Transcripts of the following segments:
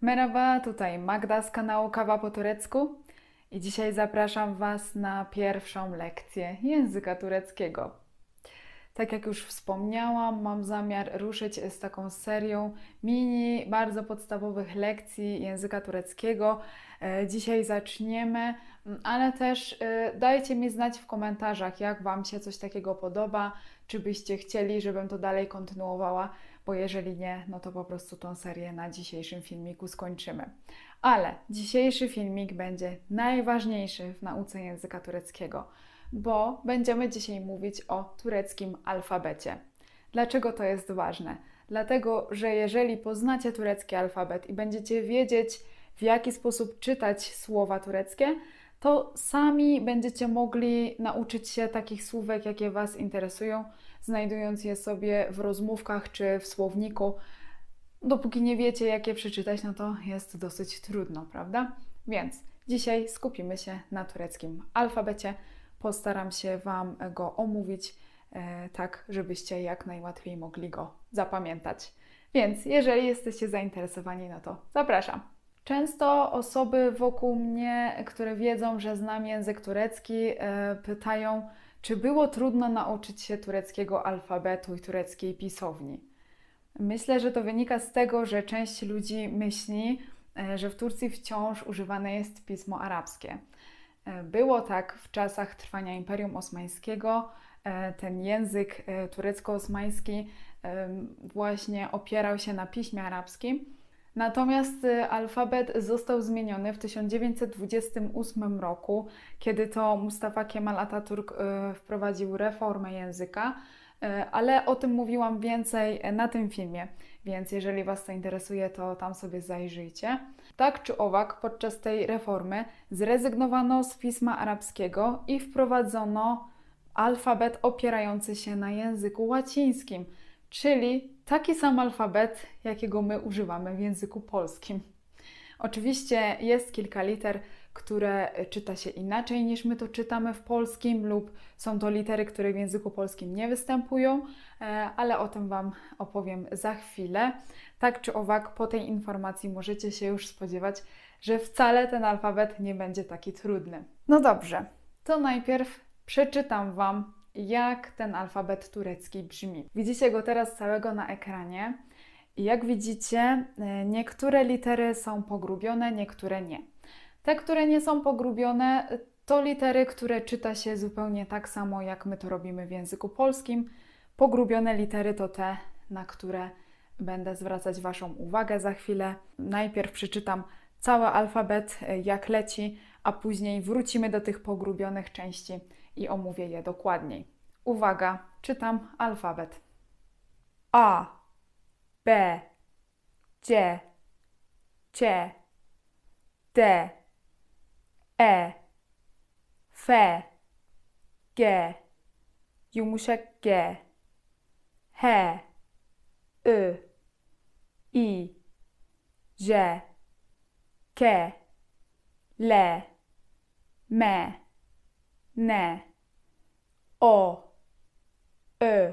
Merhaba, tutaj Magda z kanału Kawa po turecku i dzisiaj zapraszam Was na pierwszą lekcję języka tureckiego. Tak jak już wspomniałam, mam zamiar ruszyć z taką serią mini, bardzo podstawowych lekcji języka tureckiego. Dzisiaj zaczniemy, ale też dajcie mi znać w komentarzach, jak Wam się coś takiego podoba, czy byście chcieli, żebym to dalej kontynuowała, bo jeżeli nie, no to po prostu tą serię na dzisiejszym filmiku skończymy. Ale dzisiejszy filmik będzie najważniejszy w nauce języka tureckiego, bo będziemy dzisiaj mówić o tureckim alfabecie. Dlaczego to jest ważne? Dlatego, że jeżeli poznacie turecki alfabet i będziecie wiedzieć, w jaki sposób czytać słowa tureckie, to sami będziecie mogli nauczyć się takich słówek, jakie Was interesują, znajdując je sobie w rozmówkach czy w słowniku. Dopóki nie wiecie, jak je przeczytać, no to jest dosyć trudno, prawda? Więc dzisiaj skupimy się na tureckim alfabecie. Postaram się Wam go omówić tak, żebyście jak najłatwiej mogli go zapamiętać. Więc jeżeli jesteście zainteresowani, no to zapraszam. Często osoby wokół mnie, które wiedzą, że znam język turecki, pytają, czy było trudno nauczyć się tureckiego alfabetu i tureckiej pisowni. Myślę, że to wynika z tego, że część ludzi myśli, że w Turcji wciąż używane jest pismo arabskie. Było tak w czasach trwania Imperium Osmańskiego. Ten język turecko-osmański właśnie opierał się na piśmie arabskim. Natomiast alfabet został zmieniony w 1928 roku, kiedy to Mustafa Kemal Atatürk wprowadził reformę języka, ale o tym mówiłam więcej na tym filmie, więc jeżeli Was to interesuje, to tam sobie zajrzyjcie. Tak czy owak, podczas tej reformy zrezygnowano z pisma arabskiego i wprowadzono alfabet opierający się na języku łacińskim, czyli taki sam alfabet, jakiego my używamy w języku polskim. Oczywiście jest kilka liter, które czyta się inaczej niż my to czytamy w polskim, lub są to litery, które w języku polskim nie występują, ale o tym Wam opowiem za chwilę. Tak czy owak, po tej informacji możecie się już spodziewać, że wcale ten alfabet nie będzie taki trudny. No dobrze, to najpierw przeczytam Wam, jak ten alfabet turecki brzmi. Widzicie go teraz całego na ekranie. I jak widzicie, niektóre litery są pogrubione, niektóre nie. Te, które nie są pogrubione, to litery, które czyta się zupełnie tak samo, jak my to robimy w języku polskim. Pogrubione litery to te, na które będę zwracać Waszą uwagę za chwilę. Najpierw przeczytam cały alfabet, jak leci, a później wrócimy do tych pogrubionych części i omówię je dokładniej. Uwaga, czytam alfabet. A, B, C, C, D, E, F, G, yumuşak G, H, I, I, J, K, L, M, N, O, Ö,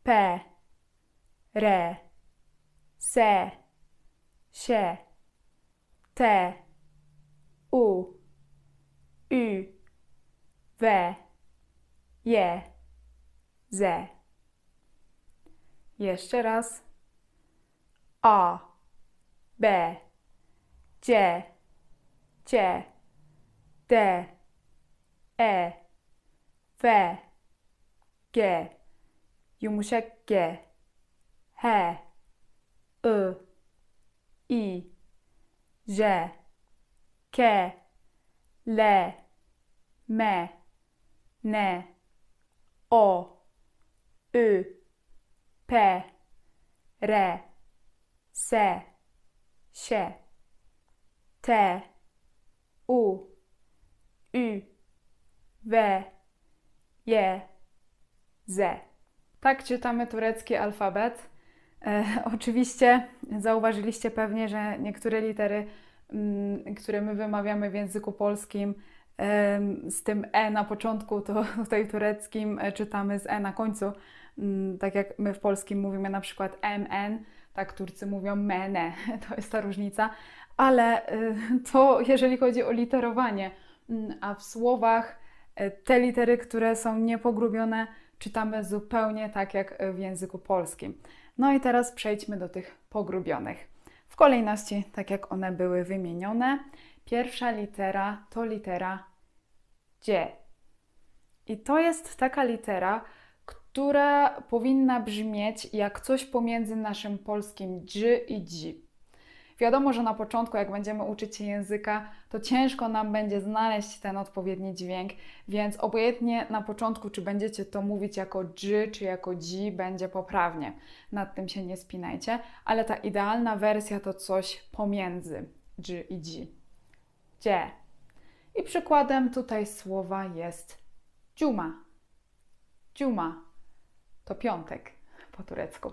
P, R, S, Ş, T, U, Ü, W, J, Z. Jeszcze raz. A, B, C, C, D, E, F, G, yumuşak G, H, I, I, J, K, L, M, N, O, Ö, P, R, S, Ş, T, U, Ü, W, J, Z. Tak czytamy turecki alfabet. Oczywiście zauważyliście pewnie, że niektóre litery, które my wymawiamy w języku polskim, z tym E na początku, to tutaj w tureckim czytamy z E na końcu. Tak jak my w polskim mówimy na przykład MN, Tak Turcy mówią mene, to jest ta różnica. Ale to jeżeli chodzi o literowanie, a w słowach te litery, które są niepogrubione, czytamy zupełnie tak jak w języku polskim. No i teraz przejdźmy do tych pogrubionych. W kolejności, tak jak one były wymienione, pierwsza litera to litera dzie. I to jest taka litera, która powinna brzmieć jak coś pomiędzy naszym polskim dż i dzi. Wiadomo, że na początku, jak będziemy uczyć się języka, to ciężko nam będzie znaleźć ten odpowiedni dźwięk, więc obojętnie na początku, czy będziecie to mówić jako dż, czy jako dzi, będzie poprawnie. Nad tym się nie spinajcie, ale ta idealna wersja to coś pomiędzy dż i dzi. Dzie. I przykładem tutaj słowa jest dziuma. Dziuma to piątek po turecku.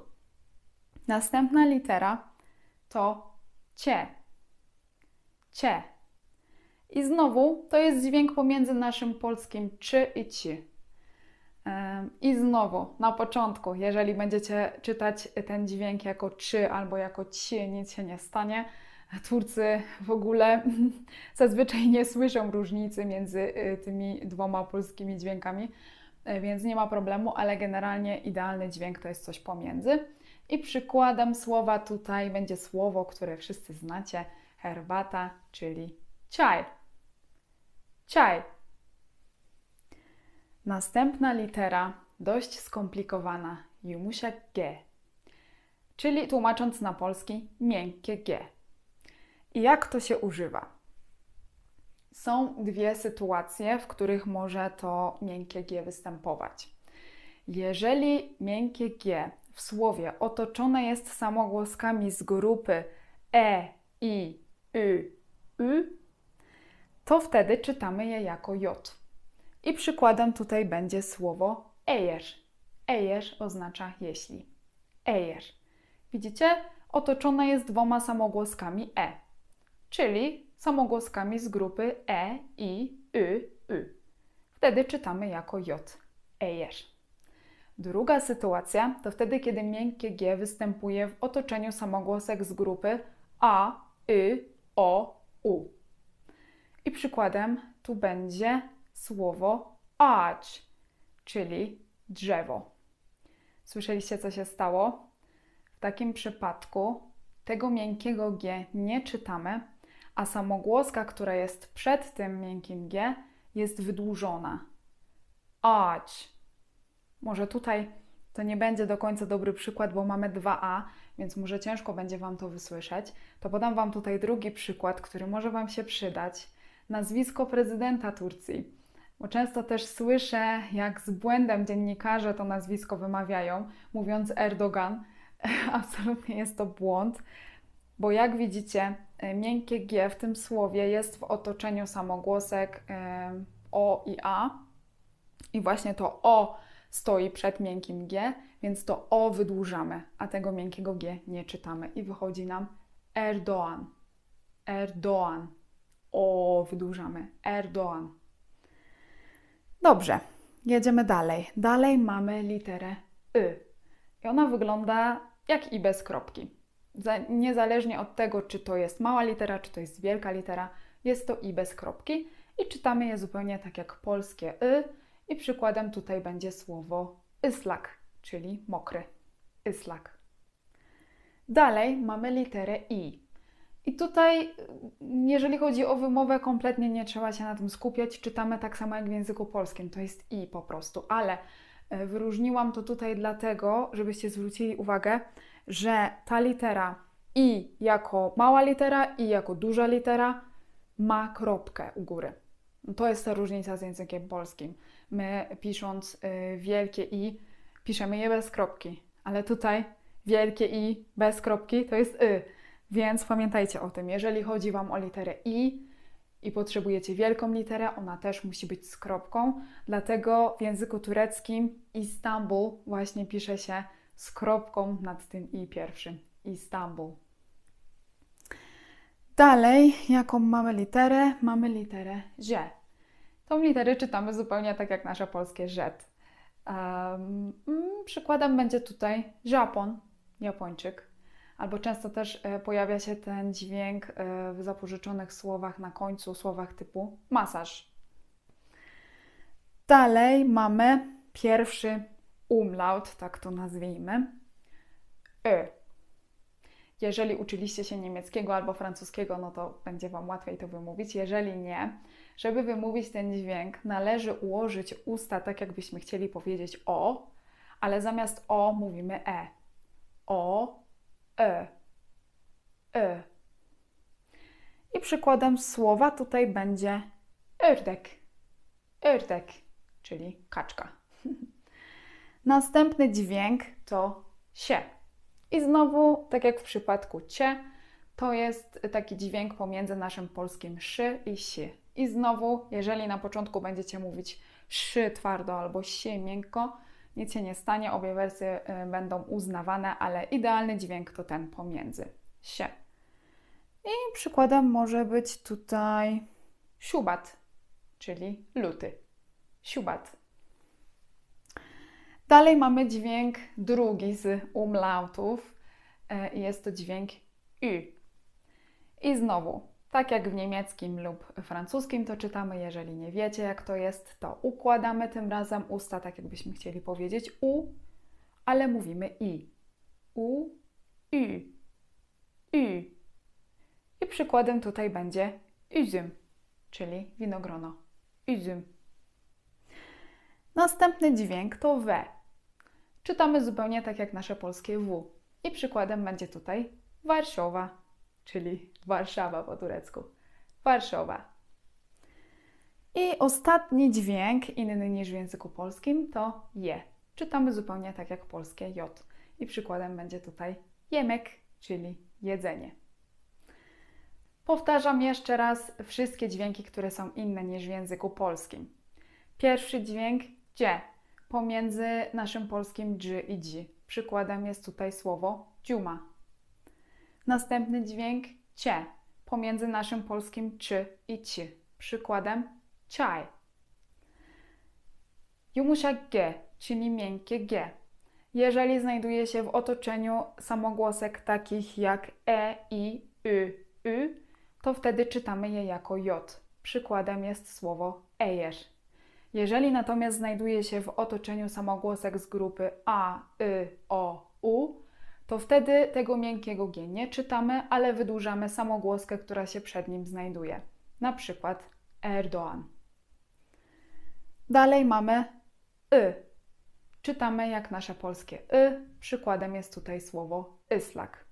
Następna litera to cie. Cie. I znowu to jest dźwięk pomiędzy naszym polskim czy i ci. I znowu na początku, jeżeli będziecie czytać ten dźwięk jako czy albo jako ci, nic się nie stanie. Turcy w ogóle zazwyczaj nie słyszą różnicy między tymi dwoma polskimi dźwiękami, więc nie ma problemu, ale generalnie idealny dźwięk to jest coś pomiędzy. I przykładem słowa tutaj będzie słowo, które wszyscy znacie, herbata, czyli czaj. Czaj. Następna litera, dość skomplikowana, jumusia G, czyli tłumacząc na polski, miękkie G. I jak to się używa? Są dwie sytuacje, w których może to miękkie G występować. Jeżeli miękkie G w słowie otoczone jest samogłoskami z grupy e, i, y, to wtedy czytamy je jako j. I przykładem tutaj będzie słowo ejer. Ejer oznacza jeśli. Ejer. Widzicie? Otoczone jest dwoma samogłoskami e, czyli samogłoskami z grupy e, i, y. Wtedy czytamy jako j. Ejer. Druga sytuacja to wtedy, kiedy miękkie G występuje w otoczeniu samogłosek z grupy a, o, u. I przykładem tu będzie słowo acz, czyli drzewo. Słyszeliście, co się stało? W takim przypadku tego miękkiego G nie czytamy, a samogłoska, która jest przed tym miękkim G, jest wydłużona. Acz. Może tutaj to nie będzie do końca dobry przykład, bo mamy dwa A, więc może ciężko będzie Wam to wysłyszeć. To podam Wam tutaj drugi przykład, który może Wam się przydać. Nazwisko prezydenta Turcji. Bo często też słyszę, jak z błędem dziennikarze to nazwisko wymawiają, mówiąc Erdogan. Absolutnie jest to błąd, bo jak widzicie, miękkie G w tym słowie jest w otoczeniu samogłosek O i A. I właśnie to O stoi przed miękkim G, więc to O wydłużamy, a tego miękkiego G nie czytamy. I wychodzi nam Erdoğan. Erdoğan. O wydłużamy. Erdoğan. Dobrze, jedziemy dalej. Dalej mamy literę Y. I ona wygląda jak I bez kropki. Niezależnie od tego, czy to jest mała litera, czy to jest wielka litera, jest to I bez kropki i czytamy je zupełnie tak jak polskie Y. I przykładem tutaj będzie słowo ıslak, czyli mokry. Islak. Dalej mamy literę I. I tutaj, jeżeli chodzi o wymowę, kompletnie nie trzeba się na tym skupiać. Czytamy tak samo jak w języku polskim. To jest I po prostu. Ale wyróżniłam to tutaj dlatego, żebyście zwrócili uwagę, że ta litera I jako mała litera i jako duża litera ma kropkę u góry. To jest ta różnica z językiem polskim. My pisząc wielkie I, piszemy je bez kropki, ale tutaj wielkie I bez kropki to jest Y. Więc pamiętajcie o tym, jeżeli chodzi Wam o literę i potrzebujecie wielką literę, ona też musi być z kropką, dlatego w języku tureckim Istanbul właśnie pisze się z kropką nad tym I pierwszym. Istanbul. Dalej, jaką mamy literę? Mamy literę Z. Tą literę czytamy zupełnie tak jak nasze polskie Z. Przykładem będzie tutaj Japon, Japończyk, albo często też pojawia się ten dźwięk w zapożyczonych słowach na końcu, słowach typu masaż. Dalej mamy pierwszy umlaut, tak to nazwijmy, Ö. Jeżeli uczyliście się niemieckiego albo francuskiego, no to będzie Wam łatwiej to wymówić. Jeżeli nie, żeby wymówić ten dźwięk, należy ułożyć usta tak, jakbyśmy chcieli powiedzieć o, ale zamiast o mówimy e. O, e, e. I przykładem słowa tutaj będzie ördek, ördek, czyli kaczka. Następny dźwięk to sie. I znowu, tak jak w przypadku cie, to jest taki dźwięk pomiędzy naszym polskim szy i si. I znowu, jeżeli na początku będziecie mówić szy twardo albo si miękko, nic się nie stanie, obie wersje będą uznawane, ale idealny dźwięk to ten pomiędzy, sie. I przykładem może być tutaj siubat, czyli luty, siubat. Dalej mamy dźwięk drugi z umlautów i jest to dźwięk ü. I znowu, tak jak w niemieckim lub francuskim to czytamy, jeżeli nie wiecie jak to jest, to układamy tym razem usta, tak jakbyśmy chcieli powiedzieć u, ale mówimy i. U, ü, ü. I przykładem tutaj będzie üzüm, czyli winogrono, üzüm. Następny dźwięk to we. Czytamy zupełnie tak jak nasze polskie w. I przykładem będzie tutaj Warszawa, czyli Warszawa po turecku. Warszawa. I ostatni dźwięk, inny niż w języku polskim, to je. Czytamy zupełnie tak jak polskie j. I przykładem będzie tutaj jemek, czyli jedzenie. Powtarzam jeszcze raz wszystkie dźwięki, które są inne niż w języku polskim. Pierwszy dźwięk dzie, pomiędzy naszym polskim dż i dzi. Przykładem jest tutaj słowo dziuma. Następny dźwięk cie, pomiędzy naszym polskim czy i ci. Przykładem ciaj. Yumuşak g, czyli miękkie g. Jeżeli znajduje się w otoczeniu samogłosek takich jak e, i, y, to wtedy czytamy je jako j. Przykładem jest słowo ejer. Jeżeli natomiast znajduje się w otoczeniu samogłosek z grupy a, o, u, to wtedy tego miękkiego g nie czytamy, ale wydłużamy samogłoskę, która się przed nim znajduje. Na przykład Erdoğan. Dalej mamy Czytamy jak nasze polskie Przykładem jest tutaj słowo Islak.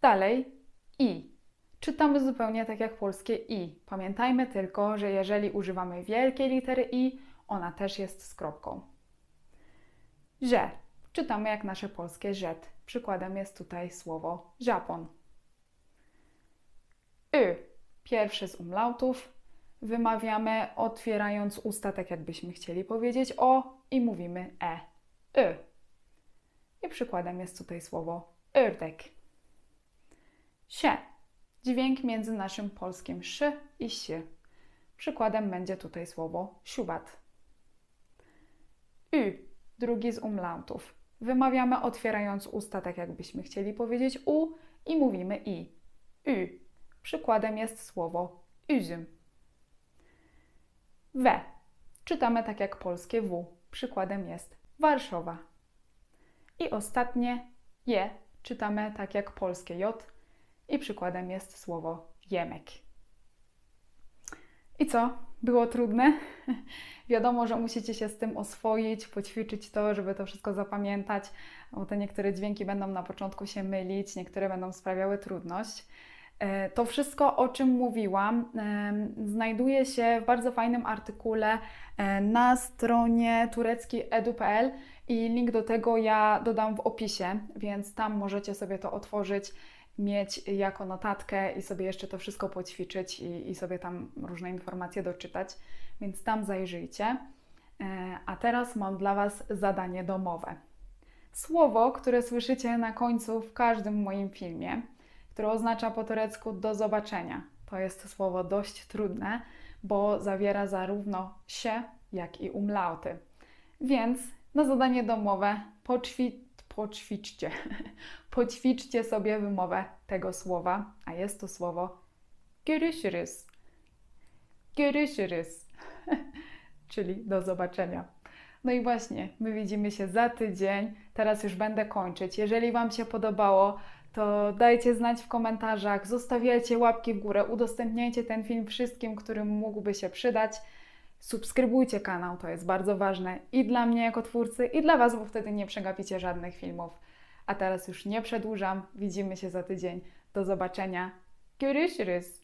Dalej i. Czytamy zupełnie tak jak polskie i. Pamiętajmy tylko, że jeżeli używamy wielkiej litery i, ona też jest z kropką. Że. Czytamy jak nasze polskie żet. Przykładem jest tutaj słowo Japon. Pierwszy z umlautów. Wymawiamy otwierając usta tak jakbyśmy chcieli powiedzieć o i mówimy e. I przykładem jest tutaj słowo ördek. Sie. Dźwięk między naszym polskim szy i si. Przykładem będzie tutaj słowo siubat. Drugi z umlautów. Wymawiamy otwierając usta tak jakbyśmy chcieli powiedzieć u i mówimy i. Przykładem jest słowo üzüm. We. Czytamy tak jak polskie w. Przykładem jest Warszawa. I ostatnie je. Czytamy tak jak polskie j. I przykładem jest słowo jemek. I co? Było trudne? Wiadomo, że musicie się z tym oswoić, poćwiczyć to, żeby to wszystko zapamiętać, bo te niektóre dźwięki będą na początku się mylić, niektóre będą sprawiały trudność. To wszystko, o czym mówiłam, znajduje się w bardzo fajnym artykule na stronie turecki.edu.pl i link do tego ja dodam w opisie, więc tam możecie sobie to otworzyć, mieć jako notatkę i sobie jeszcze to wszystko poćwiczyć i sobie tam różne informacje doczytać, więc tam zajrzyjcie. A teraz mam dla Was zadanie domowe. Słowo, które słyszycie na końcu w każdym moim filmie, które oznacza po turecku do zobaczenia. To jest słowo dość trudne, bo zawiera zarówno się, jak i umlauty. Więc na zadanie domowe poćwiczcie. Poćwiczcie sobie wymowę tego słowa, a jest to słowo görüşürüz. Görüşürüz. Czyli do zobaczenia. No i właśnie, my widzimy się za tydzień. Teraz już będę kończyć. Jeżeli Wam się podobało, to dajcie znać w komentarzach, zostawiajcie łapki w górę, udostępniajcie ten film wszystkim, którym mógłby się przydać. Subskrybujcie kanał, to jest bardzo ważne i dla mnie jako twórcy, i dla Was, bo wtedy nie przegapicie żadnych filmów. A teraz już nie przedłużam, widzimy się za tydzień. Do zobaczenia. Görüşürüz.